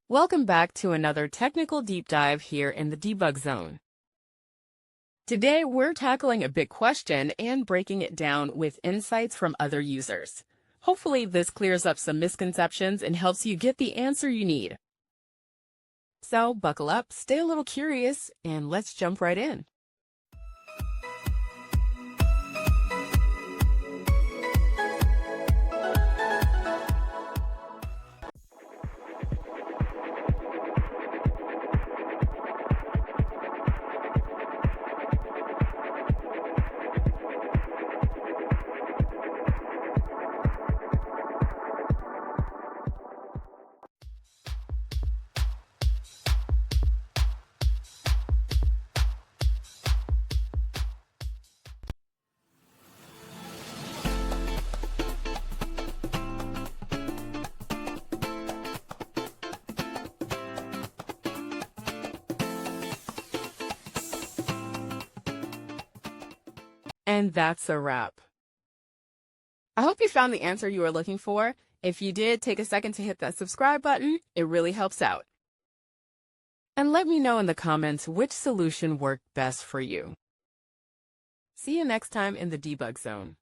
Welcome back to another technical deep dive here in the debug zone. Today, we're tackling a big question and breaking it down with insights from other users. Hopefully, this clears up some misconceptions and helps you get the answer you need. So, buckle up, stay a little curious, and let's jump right in. And that's a wrap. I hope you found the answer you were looking for. If you did, take a second to hit that subscribe button. It really helps out. And let me know in the comments which solution worked best for you. See you next time in the debug zone.